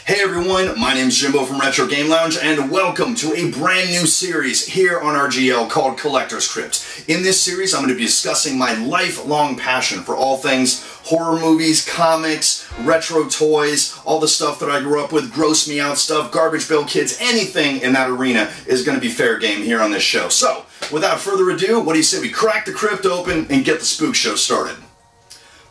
Hey everyone, my name's Jimbo from Retro Game Lounge, and welcome to a brand new series here on RGL called Collector's Crypt. In this series, I'm going to be discussing my lifelong passion for all things horror movies, comics, retro toys, all the stuff that I grew up with, gross me out stuff, garbage Pail Kids, anything in that arena is going to be fair game here on this show. So, without further ado, what do you say we crack the crypt open and get the spook show started?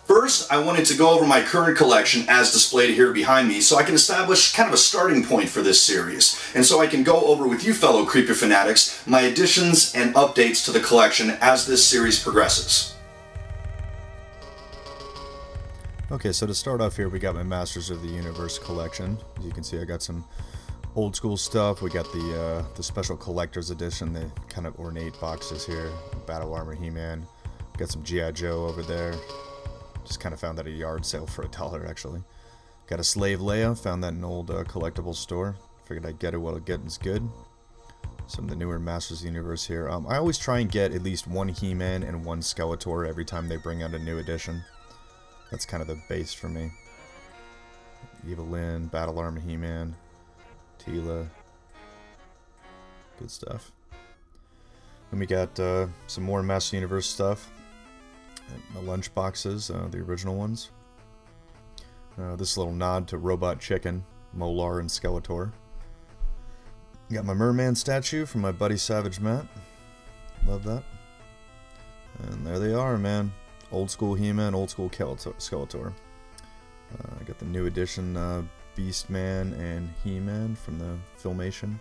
First, I wanted to go over my current collection as displayed here behind me so I can establish kind of a starting point for this series, and so I can go over with you fellow creepy fanatics my additions and updates to the collection as this series progresses. Okay, so to start off here, we got my Masters of the Universe collection. As you can see, I got some old school stuff. We got the special collector's edition, the kind of ornate boxes here. Battle Armor He-Man. Got some G.I. Joe over there. Just kind of found that at a yard sale for $1 actually. Got a Slave Leia, found that in an old collectible store. Figured I'd get it while it getting's good. Some of the newer Masters of the Universe here. I always try and get at least one He-Man and one Skeletor every time they bring out a new edition. That's kind of the base for me. Evelyn, Battle Armor He-Man, Tila. Good stuff. Then we got some more Masters of the Universe stuff. The lunchboxes, the original ones. This little nod to Robot Chicken, Molar, and Skeletor. Got my Merman statue from my buddy Savage Matt. Love that. And there they are, man. Old school He-Man, old school Skeletor. I got the new edition Beastman and He-Man from the Filmation.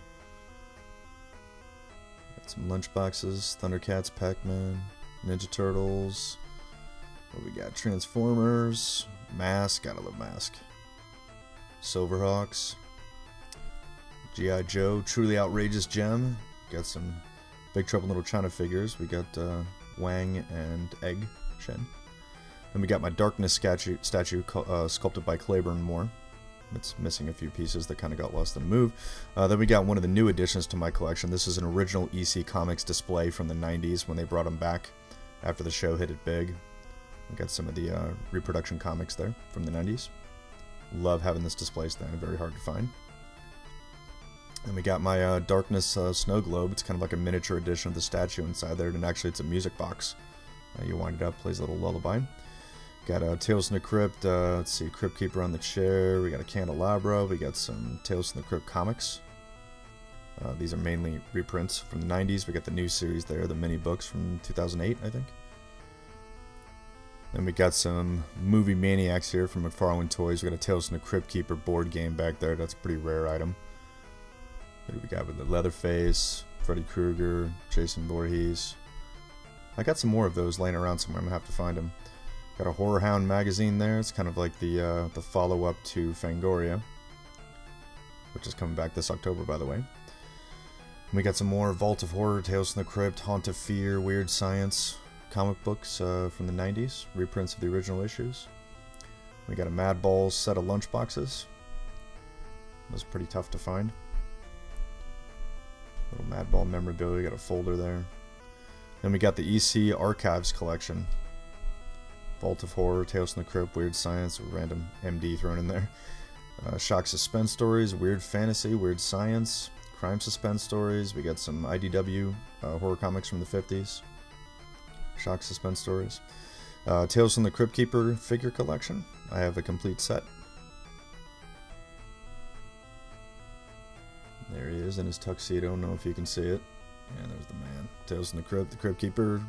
Got some lunchboxes, Thundercats, Pac-Man, Ninja Turtles. What we got? Transformers, Mask, gotta love Mask. Silverhawks, G.I. Joe, Truly Outrageous Gem. Got some Big Trouble in Little China figures. We got Wang and Egg Shen. Then we got my Darkness statue sculpted by Claiborne Moore. It's missing a few pieces that kind of got lost in the move. Then we got one of the new additions to my collection. This is an original EC Comics display from the 90s when they brought them back after the show hit it big. We got some of the reproduction comics there from the 90s. Love having this display stand, very hard to find. And we got my Darkness snow globe. It's kind of like a miniature edition of the statue inside there, and actually it's a music box. You wind it up, plays a little lullaby. Got Tales from the Crypt, let's see, Crypt Keeper on the chair. We got a candelabra. We got some Tales from the Crypt comics. These are mainly reprints from the 90s. We got the new series there, the mini books from 2008, I think. Then we got some Movie Maniacs here from McFarlane Toys. We got a Tales from the Crypt Keeper board game back there. That's a pretty rare item. What do we got with the Leatherface, Freddy Krueger, Jason Voorhees. I got some more of those laying around somewhere. I'm gonna have to find them. Got a Horror Hound magazine there. It's kind of like the follow-up to Fangoria, which is coming back this October, by the way. We got some more Vault of Horror, Tales from the Crypt, Haunt of Fear, Weird Science comic books from the 90s, reprints of the original issues. We got a Mad Balls set of lunchboxes. It was pretty tough to find. Little Mad Ball memorabilia, got a folder there. Then we got the EC Archives collection. Vault of Horror, Tales from the Crypt, Weird Science, random MD thrown in there. Shock Suspense Stories, Weird Fantasy, Weird Science, Crime Suspense Stories. We got some IDW horror comics from the 50s. Shock Suspense Stories. Tales from the Crypt Keeper figure collection. I have a complete set. There he is in his tuxedo. I don't know if you can see it. Yeah, there's the man. Tales from the Crypt Keeper.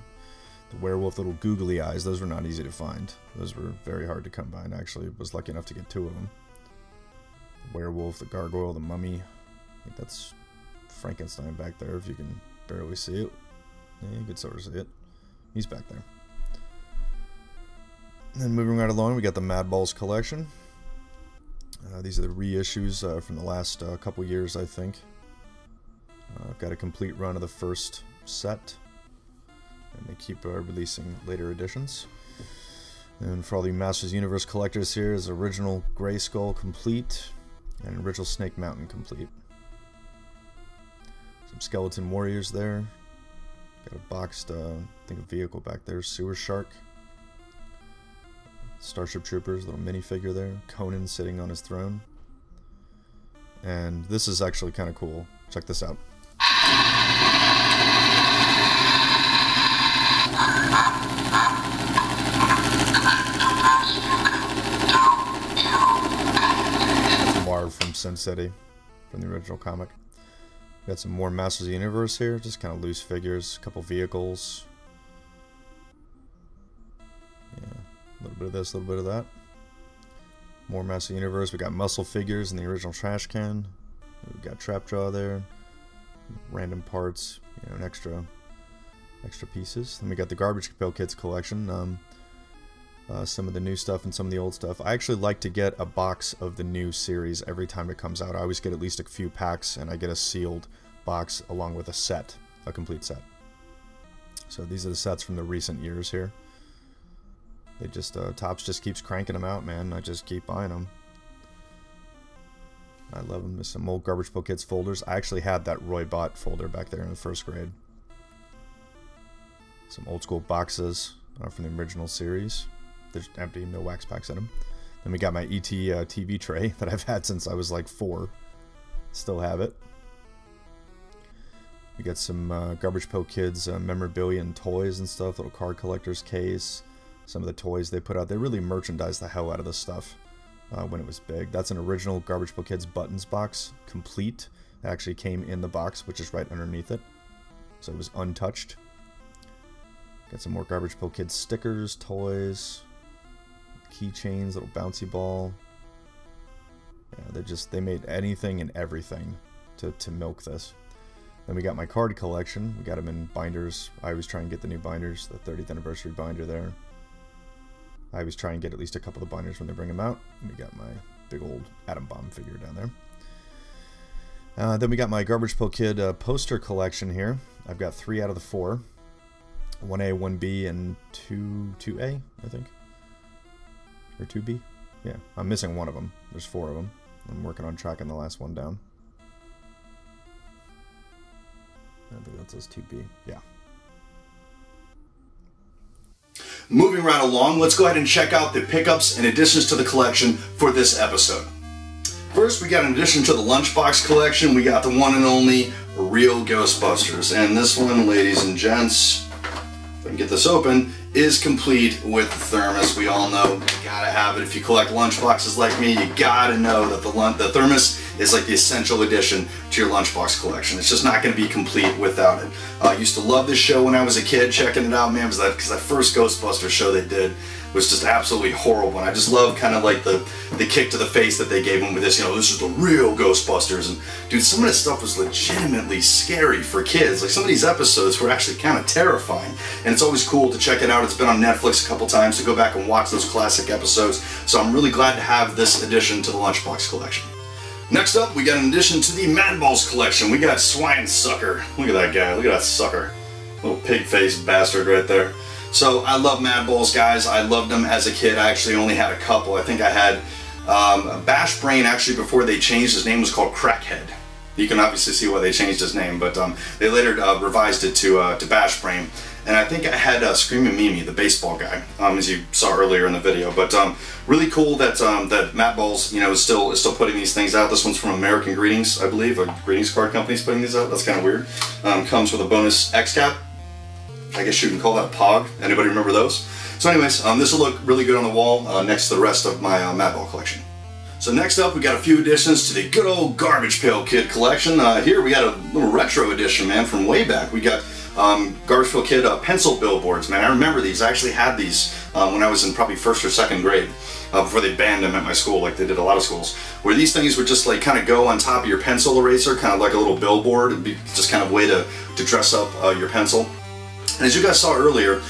The werewolf little googly eyes. Those were not easy to find. Those were very hard to come by, and actually was lucky enough to get 2 of them. The werewolf, the gargoyle, the mummy. I think that's Frankenstein back there, if you can barely see it. Yeah, you can sort of see it. He's back there. And then moving right along, we got the Mad Balls collection. These are the reissues from the last couple years, I think. I've got a complete run of the first set, and they keep releasing later editions. And for all the Masters Universe collectors here, is original Gray Skull complete and original Snake Mountain complete. Some Skeleton Warriors there. Got a boxed, I think a vehicle back there, Sewer Shark. Starship Troopers, little minifigure there. Conan sitting on his throne. and this is actually kind of cool. Check this out. Marv from Sin City, from the original comic. Got some more Masters of the Universe here, just kind of loose figures, a couple vehicles. Yeah, a little bit of this, a little bit of that. More Masters of the Universe. We got muscle figures in the original trash can. We got Trapjaw there. Random parts, you know, and extra pieces. Then we got the Garbage Pail Kids collection. Some of the new stuff and some of the old stuff. I actually like to get a box of the new series every time it comes out. I always get at least a few packs, and I get a sealed box along with a set, a complete set. So these are the sets from the recent years here. They just, Topps just keeps cranking them out, man. I just keep buying them. I love them. There's some old Garbage Pail Kids folders. I actually had that Roy Bott folder back there in the 1st grade. Some old school boxes from the original series. There's empty, no wax packs in them. Then we got my ET TV tray that I've had since I was like 4. Still have it. We got some Garbage Pail Kids memorabilia and toys and stuff. Little card collector's case. Some of the toys they put out. They really merchandised the hell out of this stuff when it was big. That's an original Garbage Pail Kids buttons box, complete. It actually came in the box, which is right underneath it. So it was untouched. Got some more Garbage Pail Kids stickers, toys, keychains, little bouncy ball. Yeah, they made anything and everything to milk this. Then we got my card collection. We got them in binders. I always try and get the new binders, the 30th anniversary binder there. I always try and get at least a couple of binders when they bring them out. And we got my big old atom bomb figure down there. Then we got my Garbage Pail Kid poster collection here. I've got 3 out of the 4. 1A, 1B, and 2A, I think. Or 2B? Yeah, I'm missing one of them. There's 4 of them. I'm working on tracking the last one down. I think that says 2B. Yeah. Moving right along, let's go ahead and check out the pickups and additions to the collection for this episode. First, we got an addition to the lunchbox collection. We got the one and only Real Ghostbusters. And this one, ladies and gents, if I can get this open, is complete with the thermos. We all know you gotta have it. If you collect lunchboxes like me, you gotta know that the thermos is like the essential addition to your lunchbox collection. It's just not gonna be complete without it. I used to love this show when I was a kid, checking it out, man, because that first Ghostbusters show they did was just absolutely horrible. And I just love kind of like the kick to the face that they gave them with this, you know, this is the real Ghostbusters. And dude, some of this stuff was legitimately scary for kids. Like some of these episodes were actually kind of terrifying. And it's always cool to check it out. It's been on Netflix a couple times to go back and watch those classic episodes. So I'm really glad to have this addition to the lunchbox collection. Next up, we got an addition to the Mad Balls collection. We got Swine Sucker. Look at that guy. Look at that sucker. Little pig-faced bastard right there. So I love Mad Balls, guys. I loved them as a kid. I actually only had a couple. I think I had Bash Brain, actually, before they changed his name, was called Crackhead. You can obviously see why they changed his name, but they later revised it to Bash Brain. And I think I had Screamin' Mimi, the baseball guy, as you saw earlier in the video. But really cool that that Mad Balls, you know, is still putting these things out. This one's from American Greetings, I believe. A greetings card company's putting these out. That's kind of weird. Comes with a bonus X cap. I guess you can call that a Pog. Anybody remember those? So anyways, this will look really good on the wall next to the rest of my Mad Ball collection. So next up, we got a few additions to the good old Garbage Pail Kid collection. Here we got a little retro edition, man, from way back. We got Garbage Pail Kid pencil billboards, man. I remember these. I actually had these when I was in probably 1st or 2nd grade before they banned them at my school, like they did a lot of schools, where these things would just like kind of go on top of your pencil eraser, kind of like a little billboard. It'd be just kind of a way to dress up your pencil. And as you guys saw earlier,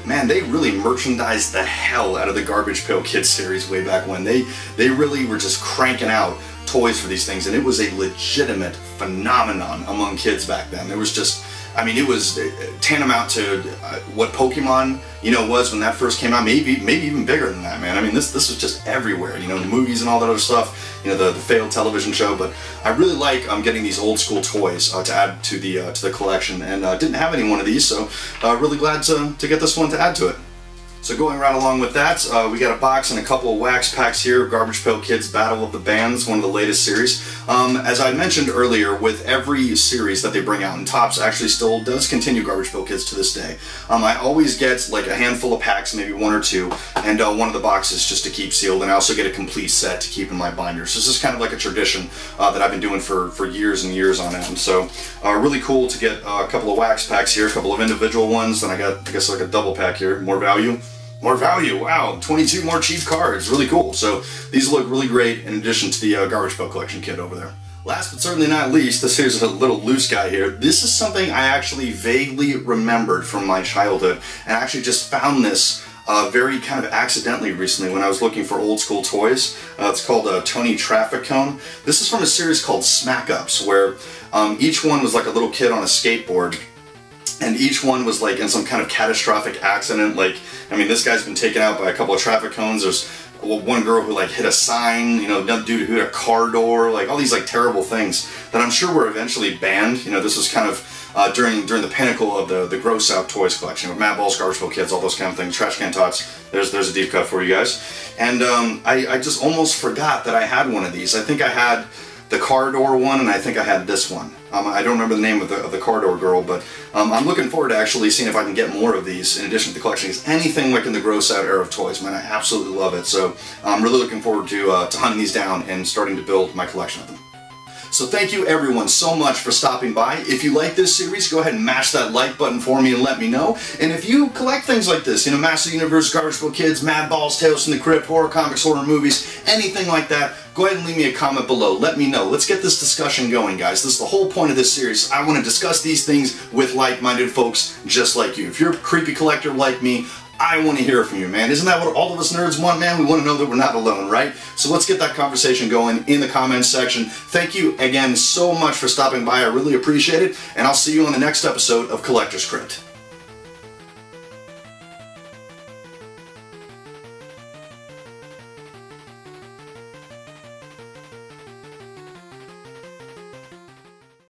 man, they really merchandised the hell out of the Garbage Pail Kids series way back when. They really were just cranking out toys for these things, and it was a legitimate phenomenon among kids back then. There was just, I mean, it was tantamount to what Pokemon, you know, was when that first came out. Maybe even bigger than that, man. I mean, this was just everywhere, you know, the movies and all that other stuff, you know, the failed television show. But I really like getting these old school toys to add to the collection, and didn't have any one of these, so really glad to get this one to add to it. So going right along with that, we got a box and a couple of wax packs here, Garbage Pail Kids Battle of the Bands, one of the latest series. As I mentioned earlier, with every series that they bring out, and Topps actually still does continue Garbage Pail Kids to this day, I always get like a handful of packs, maybe one or two, and one of the boxes just to keep sealed, and I also get a complete set to keep in my binder. So this is kind of like a tradition that I've been doing for years and years on end. So really cool to get a couple of wax packs here, a couple of individual ones, then I got, I guess, like a double pack here, more value. More value, wow, 22 more cheap cards, really cool. So these look really great in addition to the Garbage Pail Collection kit over there. Last but certainly not least, this here's a little loose guy here. This is something I actually vaguely remembered from my childhood, and I actually just found this very kind of accidentally recently when I was looking for old school toys. It's called a Tony Traffic Cone. This is from a series called Smack Ups, where each one was like a little kid on a skateboard, and each one was like in some kind of catastrophic accident. Like, I mean, this guy's been taken out by a couple of traffic cones. There's one girl who like hit a sign, you know, another dude who hit a car door, like all these like terrible things that I'm sure were eventually banned. You know, this was kind of during the pinnacle of the gross out toys collection with Mad Balls, Garbage Pail Kids, all those kind of things, Trash Can Tots. There's a deep cut for you guys. And I just almost forgot that I had one of these. I think I had the car door one, and I think I had this one. I don't remember the name of the car door girl, but I'm looking forward to actually seeing if I can get more of these in addition to the collection. It's anything like in the gross out era of toys, man, I absolutely love it. So I'm really looking forward to hunting these down and starting to build my collection of them. So thank you everyone so much for stopping by. If you like this series, go ahead and mash that like button for me and let me know. And if you collect things like this, you know, Master Universe, Garbage Pail Kids, Mad Balls, Tales from the Crypt, horror comics, horror movies, anything like that, go ahead and leave me a comment below. Let me know. Let's get this discussion going, guys. This is the whole point of this series. I want to discuss these things with like-minded folks just like you. If you're a creepy collector like me, I want to hear from you, man. Isn't that what all of us nerds want, man? We want to know that we're not alone, right? So let's get that conversation going in the comments section. Thank you again so much for stopping by. I really appreciate it, and I'll see you on the next episode of Collector's Crypt.